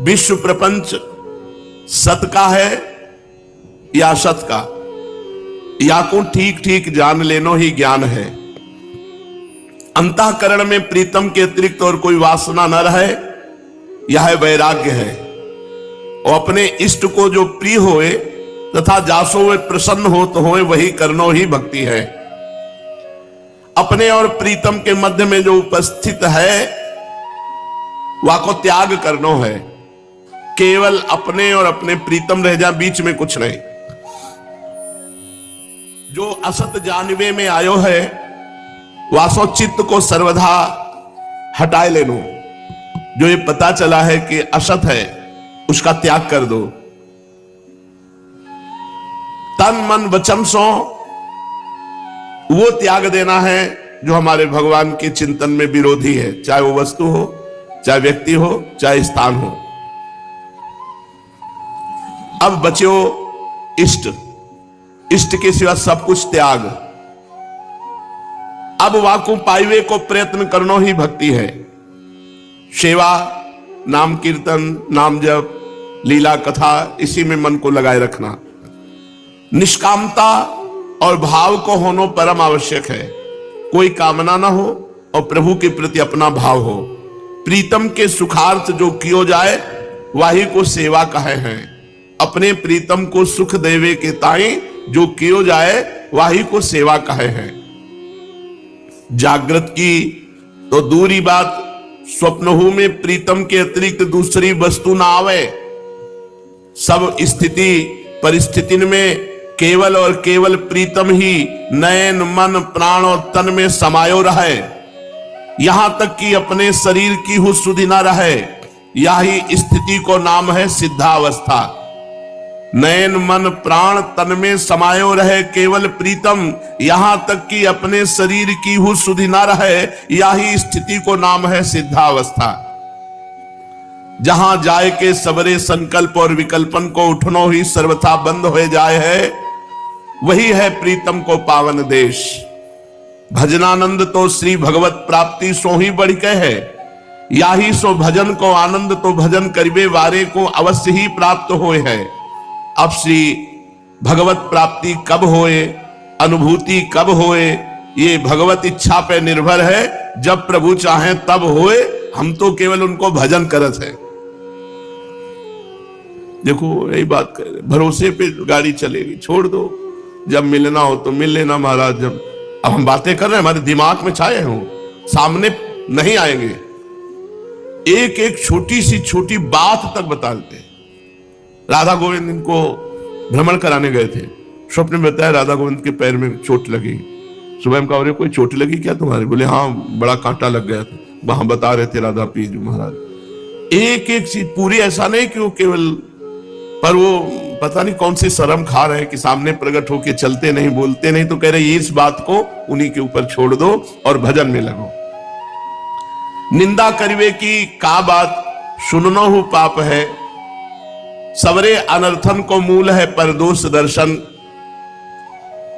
विश्व प्रपंच सत का है या असत का, या को ठीक ठीक जान लेनो ही ज्ञान है। अंतःकरण में प्रीतम के अतिरिक्त और कोई वासना न रहे, यह वैराग्य है। और अपने इष्ट को जो प्रिय होए तथा जासो वे प्रसन्न हो तो होए, वही करनो ही भक्ति है। अपने और प्रीतम के मध्य में जो उपस्थित है वह को त्याग करनो है। केवल अपने और अपने प्रीतम रह जा, बीच में कुछ नहीं। जो असत जानवे में आयो है वासो चित्त को सर्वधा हटाए लेनो। जो ये पता चला है कि असत है उसका त्याग कर दो। तन मन वचन सो वो त्याग देना है जो हमारे भगवान के चिंतन में विरोधी है, चाहे वो वस्तु हो, चाहे व्यक्ति हो, चाहे स्थान हो। अब बच्चों इष्ट, इष्ट के सिवा सब कुछ त्याग। अब वाकु पाइवे को प्रयत्न करनो ही भक्ति है। सेवा, नाम कीर्तन, नाम जप, लीला कथा, इसी में मन को लगाए रखना। निष्कामता और भाव को होना परम आवश्यक है। कोई कामना ना हो और प्रभु के प्रति अपना भाव हो। प्रीतम के सुखार्थ जो कियो जाए वाही को सेवा कहे हैं। अपने प्रीतम को सुख देवे के ताई जो कियो जाए वाही को सेवा कहे हैं। जागृत की तो दूरी बात, स्वप्नहु में प्रीतम के अतिरिक्त दूसरी वस्तु ना आवे। सब स्थिति परिस्थिति में केवल और केवल प्रीतम ही नयन मन प्राण और तन में समायो रहे। यहां तक कि अपने शरीर की हुँ सुधि न रहे, यही स्थिति को नाम है सिद्धावस्था। नयन मन प्राण तन में समायो रहे केवल प्रीतम, यहां तक कि अपने शरीर की हुँ सुधि न रहे, यही स्थिति को नाम है सिद्धावस्था। जहां जाए के सबरे संकल्प और विकल्पन को उठनो ही सर्वथा बंद हो जाए है, वही है प्रीतम को पावन देश। भजनानंद तो श्री भगवत प्राप्ति सो ही बढ़ के है। याही सो भजन को आनंद तो भजन करिबे वारे को अवश्य ही प्राप्त होए है। अब श्री भगवत प्राप्ति कब होए, अनुभूति कब होए, ये भगवत इच्छा पे निर्भर है। जब प्रभु चाहे तब होए, हम तो केवल उनको भजन करत है। देखो यही बात कर रहे, भरोसे पे गाड़ी चलेगी, छोड़ दो। जब मिलना हो तो मिल लेना महाराज। जब अब हम बातें कर रहे हैं, हमारे दिमाग में छाए हो, सामने नहीं आएंगे। एक एक छोटी सी छोटी बात तक बता देते। राधा गोविंद इनको भ्रमण कराने गए थे। स्वप्न में बताया राधा गोविंद के पैर में चोट लगी। सुबह में कहा, कोई चोट लगी क्या तुम्हारे? बोले हाँ, बड़ा कांटा लग गया था। वहां बता रहे थे राधा पीज महाराज। एक एक चीज पूरी, ऐसा नहीं कि वो केवल, पर वो पता नहीं कौन सी शर्म खा रहे हैं कि सामने प्रकट होके चलते नहीं, बोलते नहीं। तो कह रहे इस बात को उन्हीं के ऊपर छोड़ दो और भजन में लगो। निंदा करिवे की का बात सुननो हो पाप है। सवरे अनर्थन को मूल है परदोष दर्शन।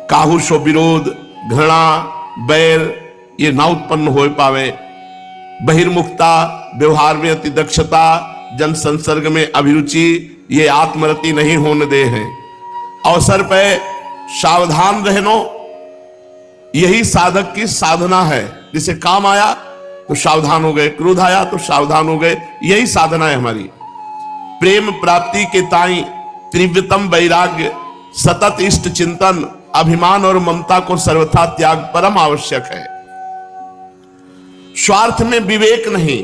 काहू सो विरोध घृणा बैर ये ना उत्पन्न हो पावे। बहिर्मुखता, व्यवहार में अति दक्षता, जन संसर्ग में अभिरुचि, ये आत्मरति नहीं होने दे हैं। अवसर पे सावधान रहनो, यही साधक की साधना है। जिसे काम आया तो सावधान हो गए, क्रोध आया तो सावधान हो गए, यही साधना है हमारी। प्रेम प्राप्ति के ताई तीव्रतम वैराग्य, सतत इष्ट चिंतन, अभिमान और ममता को सर्वथा त्याग परम आवश्यक है। स्वार्थ में विवेक नहीं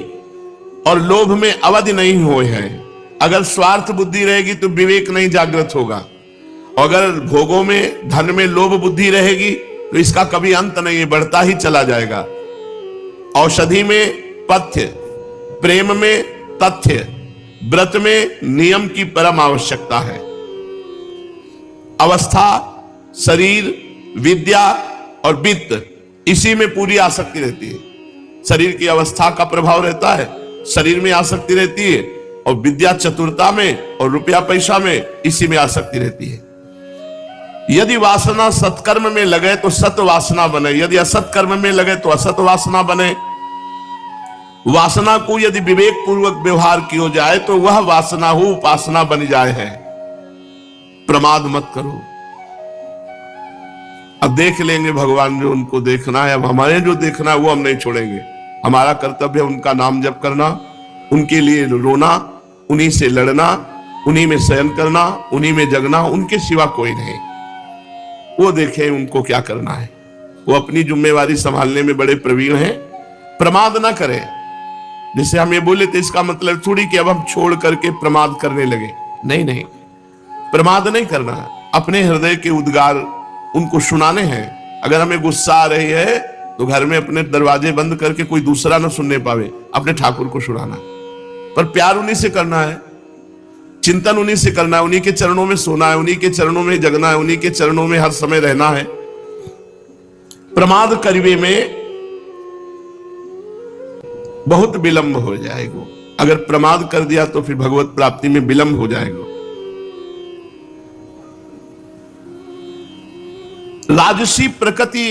और लोभ में अवधि नहीं हुए हैं। अगर स्वार्थ बुद्धि रहेगी तो विवेक नहीं जागृत होगा। और अगर भोगों में, धन में लोभ बुद्धि रहेगी तो इसका कभी अंत नहीं, बढ़ता ही चला जाएगा। औषधि में पथ्य, प्रेम में तथ्य, व्रत में नियम की परम आवश्यकता है। अवस्था, शरीर, विद्या और वित्त, इसी में पूरी आसक्ति रहती है। शरीर की अवस्था का प्रभाव रहता है, शरीर में आसक्ति रहती है, और विद्या चतुरता में और रुपया पैसा में, इसी में आसक्ति रहती है। यदि वासना सत्कर्म में लगे तो सत वासना बने, यदि असत कर्म में लगे तो असत वासना बने। वासना को यदि विवेक पूर्वक व्यवहार किया जाए तो वह वासना हो उपासना बन जाए है। प्रमाद मत करो। अब देख लेंगे भगवान जो उनको देखना है, अब हमारे जो देखना है वो हम नहीं छोड़ेंगे। हमारा कर्तव्य है उनका नाम जप करना, उनके लिए रोना, उन्हीं से लड़ना, उन्हीं में शयन करना, उन्हीं में जगना, उनके सिवा कोई नहीं। वो देखें उनको क्या करना है। वो अपनी जिम्मेवारी संभालने में बड़े प्रवीण हैं। प्रमाद ना करें। जैसे हम ये बोले थे इसका मतलब थोड़ी कि अब हम छोड़ करके प्रमाद करने लगे, नहीं नहीं, प्रमाद नहीं करना। अपने हृदय के उद्गार उनको सुनाने हैं। अगर हमें गुस्सा आ रही है तो घर में अपने दरवाजे बंद करके कोई दूसरा ना सुनने पावे, अपने ठाकुर को सुनाना। पर प्यार उन्हीं से करना है, चिंतन उन्हीं से करना है, उन्हीं के चरणों में सोना है, उन्हीं के चरणों में जगना है, उन्हीं के चरणों में हर समय रहना है। प्रमाद करीबे में बहुत विलंब हो जाएगा। अगर प्रमाद कर दिया तो फिर भगवत प्राप्ति में विलंब हो जाएगा। राजसी प्रकृति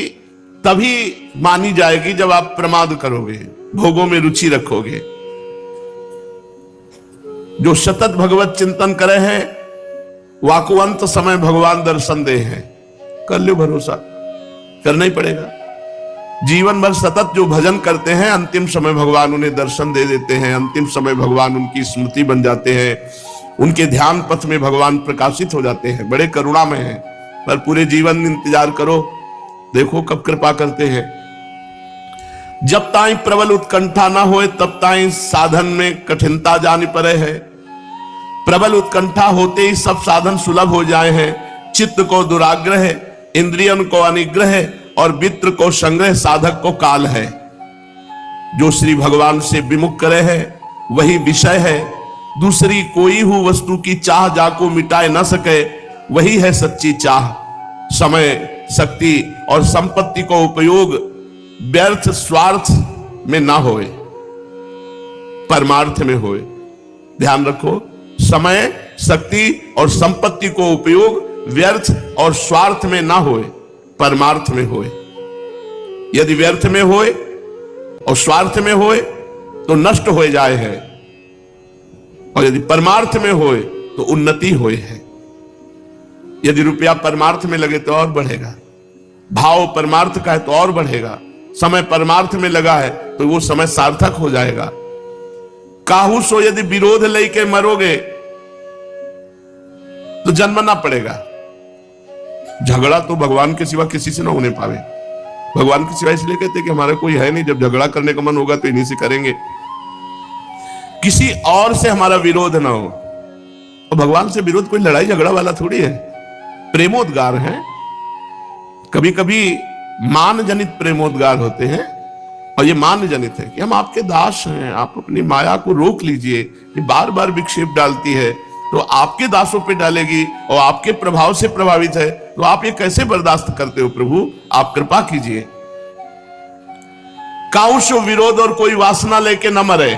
तभी मानी जाएगी जब आप प्रमाद करोगे, भोगों में रुचि रखोगे। जो सतत भगवत चिंतन करे हैं वाको अंत समय भगवान दर्शन दे हैं। कर लो भरोसा, करना ही पड़ेगा। जीवन भर सतत जो भजन करते हैं अंतिम समय भगवान उन्हें दर्शन दे देते हैं। अंतिम समय भगवान उनकी स्मृति बन जाते हैं, उनके ध्यान पथ में भगवान प्रकाशित हो जाते हैं। बड़े करुणामय हैं। पर पूरे जीवन इंतजार करो, देखो कब कृपा करते हैं। जब ताई प्रबल उत्कंठा ना होए तब ताई साधन में कठिनता जानी पड़े है। प्रबल उत्कंठा होते ही सब साधन सुलभ हो जाए हैं। चित्त को दुराग्रह, इंद्रियन को अनिग्रह और वित्र को संग्रह साधक को काल है। जो श्री भगवान से विमुख करे है वही विषय है। दूसरी कोई हो वस्तु की चाह जाको मिटाए न सके, वही है सच्ची चाह। समय, शक्ति और संपत्ति को उपयोग व्यर्थ स्वार्थ में ना होए, परमार्थ में होए। ध्यान रखो, समय, शक्ति और संपत्ति को उपयोग व्यर्थ और स्वार्थ में ना होए, परमार्थ में होए। यदि व्यर्थ में होए और स्वार्थ में होए तो नष्ट हो जाए है, और यदि परमार्थ में होए तो उन्नति होए है। यदि रुपया परमार्थ में लगे तो और बढ़ेगा, भाव परमार्थ का है तो और बढ़ेगा, समय परमार्थ में लगा है तो वो समय सार्थक हो जाएगा। काहू सो यदि विरोध लेके मरोगे तो जन्मना पड़ेगा। झगड़ा तो भगवान के सिवा किसी से ना होने पावे। भगवान के सिवा इसलिए कहते कि हमारा कोई है नहीं, जब झगड़ा करने का मन होगा तो इन्हीं से करेंगे, किसी और से हमारा विरोध ना हो। और भगवान से विरोध कोई लड़ाई झगड़ा वाला थोड़ी है, प्रेमोद्गार है। कभी कभी मान जनित प्रेमोद्गार होते हैं, और ये मान जनित है कि हम आपके दास हैं, आप अपनी माया को रोक लीजिए, ये बार बार विक्षेप डालती है तो आपके दासों पे डालेगी और आपके प्रभाव से प्रभावित है, तो आप ये कैसे बर्दाश्त करते हो प्रभु, आप कृपा कीजिए। काउश विरोध और कोई वासना लेके न मरे,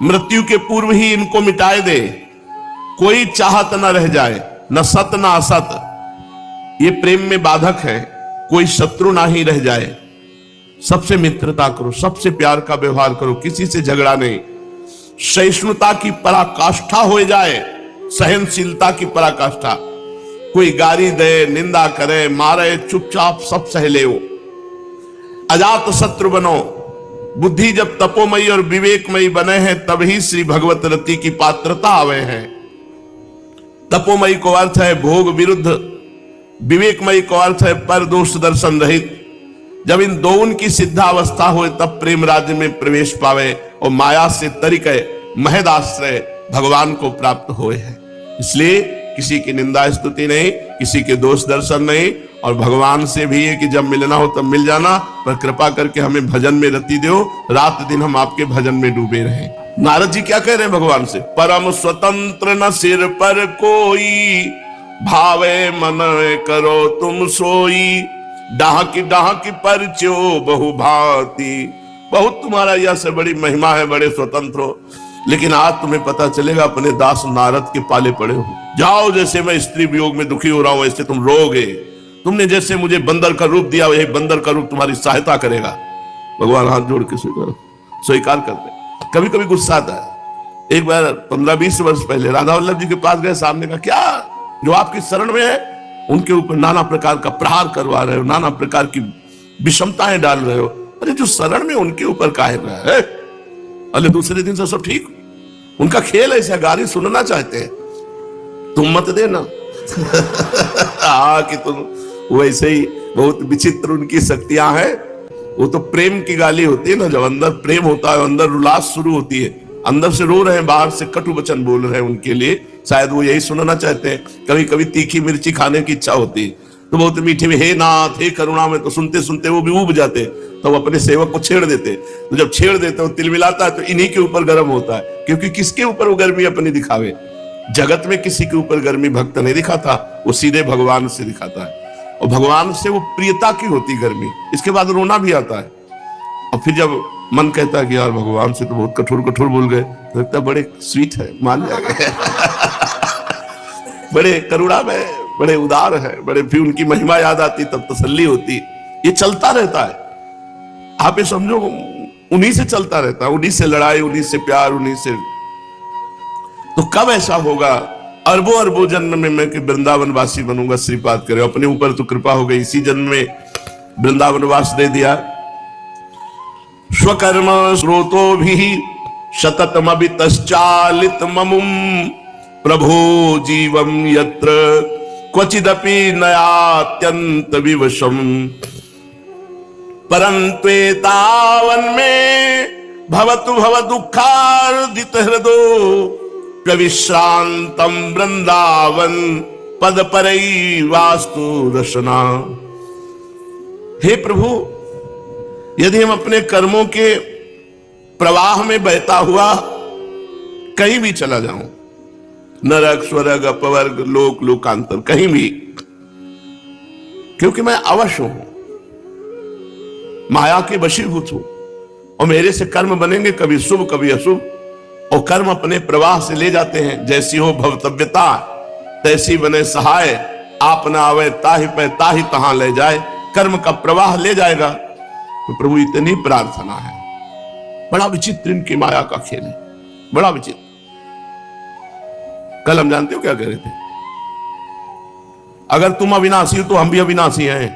मृत्यु के पूर्व ही इनको मिटाए दे। कोई चाहत न रह जाए, न सत न असत, ये प्रेम में बाधक है। कोई शत्रु ना ही रह जाए, सबसे मित्रता करो, सबसे प्यार का व्यवहार करो, किसी से झगड़ा नहीं। सहिष्णुता की पराकाष्ठा हो जाए, सहनशीलता की पराकाष्ठा। कोई गाली दे, निंदा करे, मारे, चुपचाप सब सह ले। अजात शत्रु बनो। बुद्धि जब तपोमयी और विवेकमयी बने हैं तभी श्री भगवत रति की पात्रता आवे हैं। तपोमयी को अर्थ है भोग विरुद्ध, विवेकमयी को अर्थ है पर दोष दर्शन रहित। जब इन दोनों की सिद्धावस्था हो तब प्रेम राज्य में प्रवेश पावे और माया से तरीके महद आश्रय भगवान को प्राप्त हुए हैं। इसलिए किसी की निंदा स्तुति नहीं, किसी के दोष दर्शन नहीं, और भगवान से भी है कि जब मिलना हो तब मिल जाना, पर कृपा करके हमें भजन में रति दो, रात दिन हम आपके भजन में डूबे रहें। नारद जी क्या कह रहे हैं भगवान से? परम स्वतंत्र न सिर पर कोई, भावे मन करो तुम सोई। डाहकी परचो बहु भांति। बहुत तुम्हारा यह से बड़ी महिमा है, बड़े स्वतंत्र हो, लेकिन आज तुम्हें पता चलेगा अपने दास नारद के पाले पड़े हो। जाओ, जैसे मैं स्त्री वियोग में दुखी हो रहा हूं वैसे तुम रोगे। तुमने जैसे मुझे बंदर का रूप दिया, यही बंदर का रूप तुम्हारी सहायता करेगा। भगवान हाथ जोड़ के स्वीकार, स्वीकार करते। कभी कभी गुस्सा आता है। एक बार 15-20 वर्ष पहले राधा वल्लभ जी के पास गए, सामने का क्या जो आपकी शरण में है उनके ऊपर नाना प्रकार का प्रहार करवा रहे हो, नाना प्रकार की विषमताएं डाल रहे हो। अरे जो शरण में उनके ऊपर काहे रहा है? अरे दूसरे दिन से सब ठीक। उनका खेल ऐसा, गाली सुनना चाहते हैं, तुम मत देना। कि तुम वैसे ही बहुत विचित्र उनकी शक्तियां हैं। वो तो प्रेम की गाली होती है ना, जब अंदर प्रेम होता है, अंदर उल्लास शुरू होती है, अंदर से रो रहे हैं, बाहर से कटु वचन बोल रहे हैं, उनके लिए शायद वो यही सुनना चाहते हैं। कभी कभी तीखी मिर्ची खाने की इच्छा होती है, तो बहुत मीठे में हे नाथ हे करुणा में, तो सुनते सुनते वो भी ऊब जाते, तो वो अपने सेवक को छेड़ देते। तो जब छेड़ देते, वो तिल मिलाता है, तो इन्हीं के ऊपर गर्म होता है। क्योंकि किसके ऊपर वो गर्मी अपनी दिखावे? जगत में किसी के ऊपर गर्मी भक्त नहीं दिखाता, वो सीधे भगवान से दिखाता है। और भगवान से वो प्रियता की होती गर्मी। इसके बाद रोना भी आता है। और फिर जब मन कहता है कि यार भगवान से तो बहुत कठोर कठोर बोल गए, तो लगता है बड़े स्वीट है, मान जाएंगे। बड़े करुणा में, बड़े उदार है, बड़े, फिर उनकी महिमा याद आती, तब तसल्ली होती। ये चलता रहता है, आप ये समझो, उन्हीं से चलता रहता है, उन्हीं से लड़ाई, उन्हीं से प्यार, उन्हीं से। तो कब ऐसा होगा? अरबों अरबों जन्म में मैं कि वृंदावन वासी बनूंगा, श्रीपाद करे। अपने ऊपर तो कृपा हो गई, इसी जन्म में वृंदावन वास दे दिया। स्वकर्म स्रोतो भी शततमभितश्चालित ममुम प्रभो जीवम यत्र क्वचिदपि नयात्यंत विवशम परंत्वेतावन में भवतु भव दुःखार्दित हृदो प्रविश्रांतम वृंदावन पद परई वास्तु रसना। हे प्रभु, यदि हम अपने कर्मों के प्रवाह में बहता हुआ कहीं भी चला जाऊं, नरक स्वर्ग अपवर्ग लोक लोकांतर, कहीं भी, क्योंकि मैं अवश्य हूं, माया के वशीभूत हूं, और मेरे से कर्म बनेंगे कभी शुभ कभी अशुभ, और कर्म अपने प्रवाह से ले जाते हैं। जैसी हो भवतव्यता तैसी बने सहाय, आप न आवे ताहि पे ताहि तहां ले जाए। कर्म का प्रवाह ले जाएगा। तो प्रभु इतनी प्रार्थना है। बड़ा विचित्र इनकी माया का खेल है, बड़ा विचित्र। कल हम जानते हो क्या कह रहे थे? अगर तुम अविनाशी हो तो हम भी अविनाशी हैं।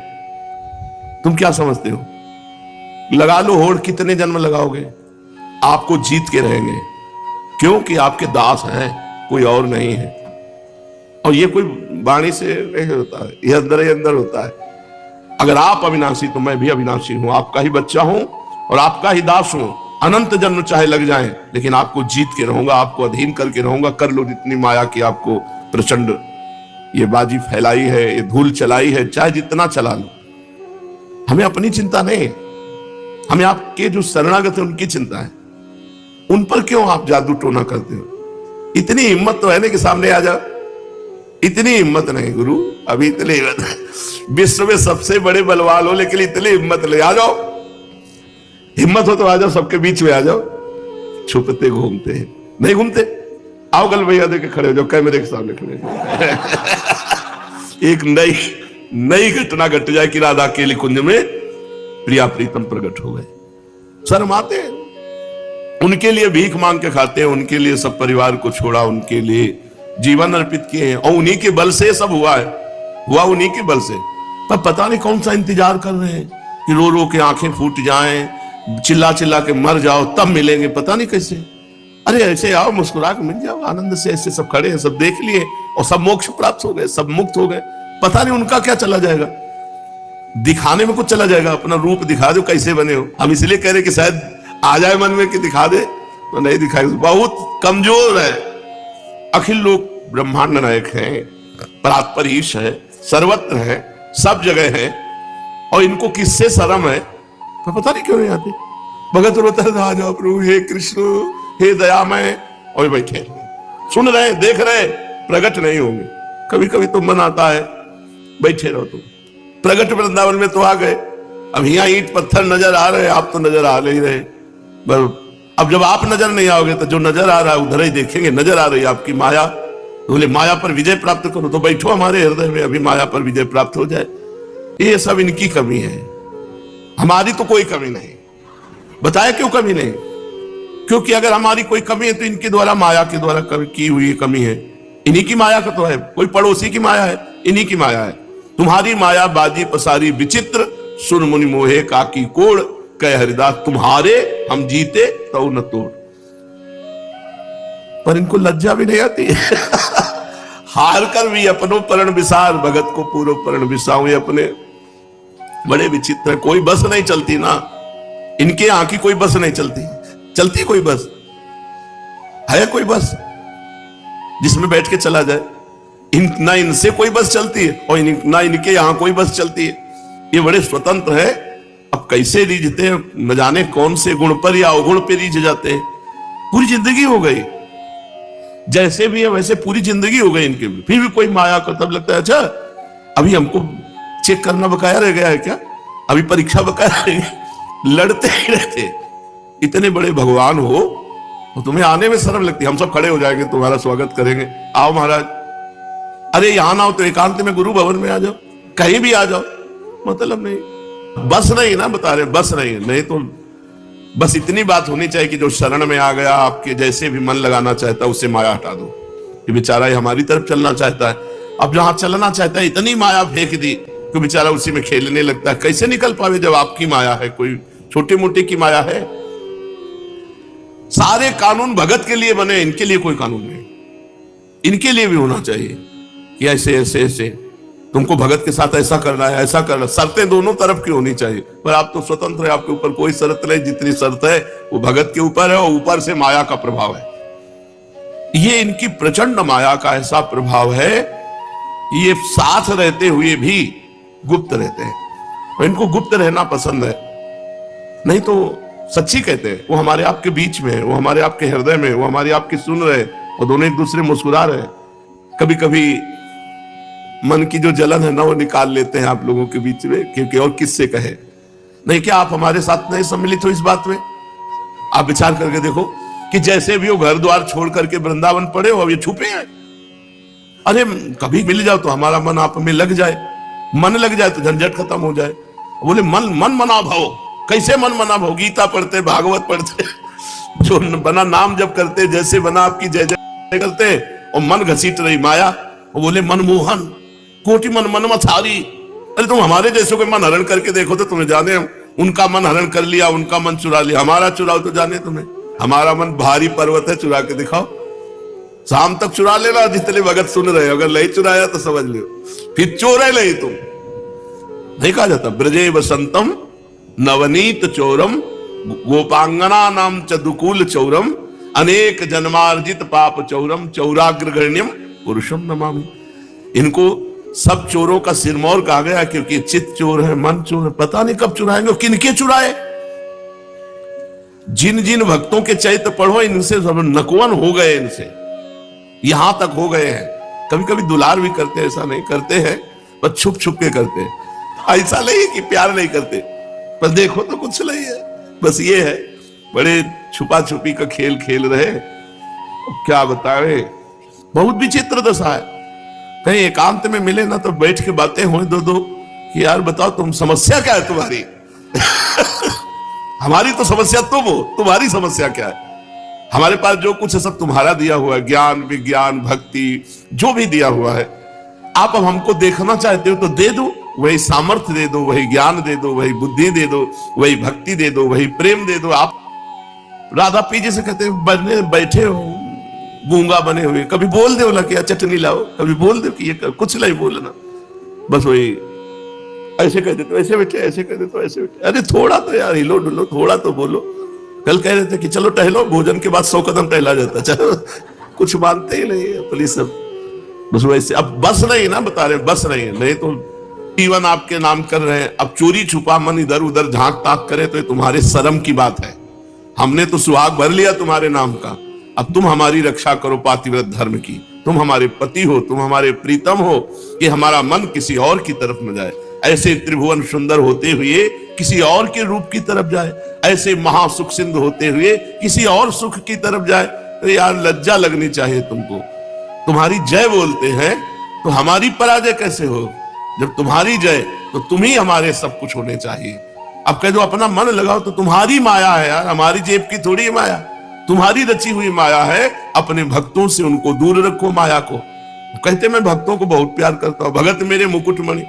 तुम क्या समझते हो? लगा लो होड़, कितने जन्म लगाओगे, आपको जीत के रहेंगे, क्योंकि आपके दास हैं, कोई और नहीं है। और ये कोई वाणी से नहीं होता है, ये अंदर ही अंदर होता है। अगर आप अविनाशी तो मैं भी अविनाशी हूं, आपका ही बच्चा हूं और आपका ही दास हूं। अनंत जन्म चाहे लग जाएं, लेकिन आपको जीत के रहूंगा, आपको अधीन करके रहूंगा। कर लो जितनी माया की आपको प्रचंड ये बाजी फैलाई है, ये धूल चलाई है, चाहे जितना चला लो, हमें अपनी चिंता नहीं, हमें आपके जो शरणागत है उनकी चिंता है। उन पर क्यों आप जादू टोना करते हो? इतनी हिम्मत तो है ना कि सामने आ जाओ। इतनी हिम्मत नहीं गुरु, अभी इतनी हिम्मत। विश्व में सबसे बड़े बलवान हो, लेकिन इतनी हिम्मत ले आ जाओ। हिम्मत हो तो आ जाओ, सबके बीच में आ जाओ। छुपते घूमते हैं, नहीं घूमते। आओ कल भैया देखे खड़े हो जाओ, कैमरे के सामने खड़े हो। एक नई घटना घट जाए कि राधा के कुंज में प्रिया प्रीतम प्रकट हो गए। शर्माते हैं, उनके लिए भीख मांग के खाते हैं, उनके लिए सब परिवार को छोड़ा, उनके लिए जीवन अर्पित किए हैं, और उन्हीं के बल से सब हुआ है, हुआ उन्हीं के बल से। पर पता नहीं कौन सा इंतजार कर रहे हैं कि रो रो के आंखें फूट जाएं, चिल्ला चिल्ला के मर जाओ तब मिलेंगे, पता नहीं कैसे। अरे ऐसे आओ, मुस्कुरा के मिल जाओ, आनंद से। ऐसे सब खड़े हैं, सब देख लिए और सब मोक्ष प्राप्त हो गए, सब मुक्त हो गए। पता नहीं उनका क्या चला जाएगा, दिखाने में कुछ चला जाएगा। अपना रूप दिखा दो कैसे बने हो। हम इसलिए कह रहे कि शायद आ जाए मन में कि दिखा दे, तो नहीं दिखाएगा, बहुत कमजोर है। अखिल लोक ब्रह्मांड नायक है, परात्पर ईश है, सर्वत्र है, सब जगह है, और इनको किससे शर्म है तो पता नहीं क्यों नहीं आते। भगत रोता है, आ जाओ प्रभु, हे कृष्ण, हे दयामय, और बैठे सुन रहे, देख रहे, प्रकट नहीं होंगे। कभी कभी तो मन आता है बैठे रहो तुम। प्रकट वृंदावन में तो आ गए, अब यहाँ ईंट पत्थर नजर आ रहे, आप तो नजर आ नहीं रहे। अब जब आप नजर नहीं आओगे तो जो नजर आ रहा है उधर ही देखेंगे। नजर आ रही है आपकी माया, बोले माया पर विजय प्राप्त करो, तो बैठो हमारे हृदय में, अभी माया पर विजय प्राप्त हो जाए। ये सब इनकी कमी है, हमारी तो कोई कमी नहीं। बताया क्यों कमी नहीं? क्योंकि अगर हमारी कोई कमी है तो इनके द्वारा, माया के द्वारा की हुई कमी है। इन्हीं की माया का तो है, कोई पड़ोसी की माया है, इन्हीं की माया है। तुम्हारी माया बाजी पसारी विचित्र, सुन मुनि मोहे काकी कोड़, कह हरिदास तुम्हारे हम जीते तो न तोड़। पर इनको लज्जा भी नहीं आती हार कर भी अपनो परण विसार, भगत को पूर्व परण विसाऊ। अपने बड़े विचित्र, कोई बस नहीं चलती ना इनके यहाँ की, कोई बस नहीं चलती। चलती कोई बस है? कोई बस जिसमें बैठ के चला जाए? ना इनसे कोई बस चलती है और ना इनके यहां कोई बस चलती है। ये बड़े स्वतंत्र है। अब कैसे रीझते हैं, न जाने कौन से गुण पर या अवगुण पे रीझ जाते हैं। पूरी जिंदगी हो गई, जैसे भी है वैसे पूरी जिंदगी हो गई इनके, फिर भी कोई माया को तब लगता है अच्छा अभी हमको चेक करना बकाया रह गया है क्या, अभी परीक्षा बकाया रह गई। लड़ते ही रहते। इतने बड़े भगवान हो तो तुम्हें आने में शर्म लगती है। हम सब खड़े हो जाएंगे, तुम्हारा स्वागत करेंगे, आओ महाराज। अरे यहां ना हो तो एकांत में गुरु भवन में आ जाओ, कहीं भी आ जाओ, मतलब नहीं। बस नहीं ना बता रहे, बस नहीं तो बस इतनी बात होनी चाहिए कि जो शरण में आ गया, आपके जैसे भी मन लगाना चाहता है उससे माया हटा दो। कि बेचारा ये हमारी तरफ चलना चाहता है, अब जहां चलना चाहता है इतनी माया फेंक दी कि बेचारा उसी में खेलने लगता है। कैसे निकल पावे जब आपकी माया है, कोई छोटी मोटी की माया है। सारे कानून भगत के लिए बने, इनके लिए कोई कानून नहीं। इनके लिए भी होना चाहिए कि ऐसे ऐसे ऐसे तुमको भगत के साथ ऐसा करना है, ऐसा करना। शर्तें दोनों तरफ की होनी चाहिए, पर आप तो स्वतंत्र है, आपके ऊपर कोई शर्त नहीं। जितनी शर्त है वो भगत के ऊपर है और ऊपर से माया का प्रभाव है। ये इनकी प्रचंड माया का ऐसा प्रभाव है, ये साथ रहते हुए भी गुप्त रहते हैं और इनको गुप्त रहना पसंद है। नहीं तो सच्ची कहते हैं, वो हमारे आपके बीच में है, वो हमारे आपके हृदय में, वो हमारे आपकी सुन रहे और दोनों एक दूसरे मुस्कुरा रहे। कभी कभी मन की जो जलन है ना वो निकाल लेते हैं आप लोगों के बीच में, क्योंकि और किससे कहे। नहीं क्या आप हमारे साथ नहीं सम्मिलित हो इस बात में? आप विचार करके देखो कि जैसे भी वो घर द्वार छोड़ करके वृंदावन पड़े हो, अब ये छुपे हैं। अरे कभी मिल जाओ तो हमारा मन आप में लग जाए, मन लग जाए तो झंझट खत्म हो जाए। बोले मन मना भाव। कैसे मन मना भाव? गीता पढ़ते, भागवत पढ़ते, जो बना नाम जब करते, जैसे बना आपकी जय जय करते और मन घसीट रही माया। वो बोले मनमोहन कोटि मन मन मथारी। अरे तुम हमारे जैसों के मन हरण करके देखो तो तुम्हें जाने, उनका मन हरण कर लिया, उनका मन चुरा लिया, हमारा चुराओ तो जाने तुम्हें। हमारा मन भारी पर्वत है, चुरा के दिखाओ। शाम तक चुरा लेना जितने भगत सुन रहे हो, अगर नहीं चुराया तो समझ लो फिर चोर है नहीं तुम। नहीं कहा जाता ब्रजे वसंतम नवनीत चोरम गोपांगना नाम च दुकूल चौरम अनेक जन्मार्जित पाप चौरम चौराग्रगण्यम पुरुषम नमामि। इनको सब चोरों का सिरमौर कहा गया क्योंकि चित्त चोर है, मन चोर है, पता नहीं कब चुराएंगे और किनके चुराए। जिन जिन भक्तों के चैत्र पढ़ो इनसे सब नकवन हो गए, इनसे यहां तक हो गए हैं। कभी कभी दुलार भी करते हैं, ऐसा नहीं करते हैं, पर छुप छुप के करते हैं। ऐसा नहीं है कि प्यार नहीं करते, पर देखो तो कुछ नहीं है। बस ये है बड़े छुपा छुपी का खेल खेल रहे, क्या बतावे। बहुत विचित्र दशा है। कहीं एकांत में मिले ना तो बैठ के बातें हो दो कि यार बताओ तुम समस्या क्या है तुम्हारी हमारी तो समस्या तुम हो, तुम्हारी समस्या क्या है। हमारे पास जो कुछ है सब तुम्हारा दिया हुआ है, ज्ञान विज्ञान भक्ति जो भी दिया हुआ है। आप अब हमको देखना चाहते हो तो दे दो, वही सामर्थ्य दे दो, वही ज्ञान दे दो, वही बुद्धि दे दो, वही भक्ति दे दो, वही प्रेम दे दो। आप राधा पी जैसे कहते बने बैठे हो गूंगा बने हुए, कभी बोल दो ना कि चटनी लाओ, कभी बोल दो कि ये कुछ नहीं बोलना, बस वही ऐसे कह देते ऐसे बैठे, ऐसे कह देते ऐसे बैठे। अरे थोड़ा तो यार हिलो डुलो, थोड़ा तो बोलो। कल कह रहे थे कि चलो टहलो, भोजन के बाद 100 कदम टहला जाता, चलो कुछ मानते ही नहीं है पुलिस सब। बस वैसे अब बस नहीं ना बता रहे, बस नहीं है। नहीं तो जीवन आपके नाम कर रहे हैं, अब चोरी छुपा मन इधर उधर झांक ताक करे तो ये तुम्हारे शर्म की बात है। हमने तो सुहाग भर लिया तुम्हारे नाम का, अब तुम हमारी रक्षा करो पातिव्रत धर्म की। तुम हमारे पति हो, तुम हमारे प्रीतम हो, कि हमारा मन किसी और की तरफ न जाए। ऐसे त्रिभुवन सुंदर होते हुए किसी और के रूप की तरफ जाए, ऐसे महासुख सिंधु होते हुए किसी और सुख की तरफ जाए। तो यार लज्जा लगनी चाहिए तुमको। तुम्हारी जय बोलते हैं तो हमारी पराजय कैसे हो? जब तुम्हारी जय तो तुम ही हमारे सब कुछ होने चाहिए। अब कह दो अपना मन लगाओ तो तुम्हारी माया है यार, हमारी जेब की थोड़ी माया। तुम्हारी रची हुई माया है, अपने भक्तों से उनको दूर रखो माया को। कहते मैं भक्तों को बहुत प्यार करता हूं, भगत मेरे मुकुटमणि।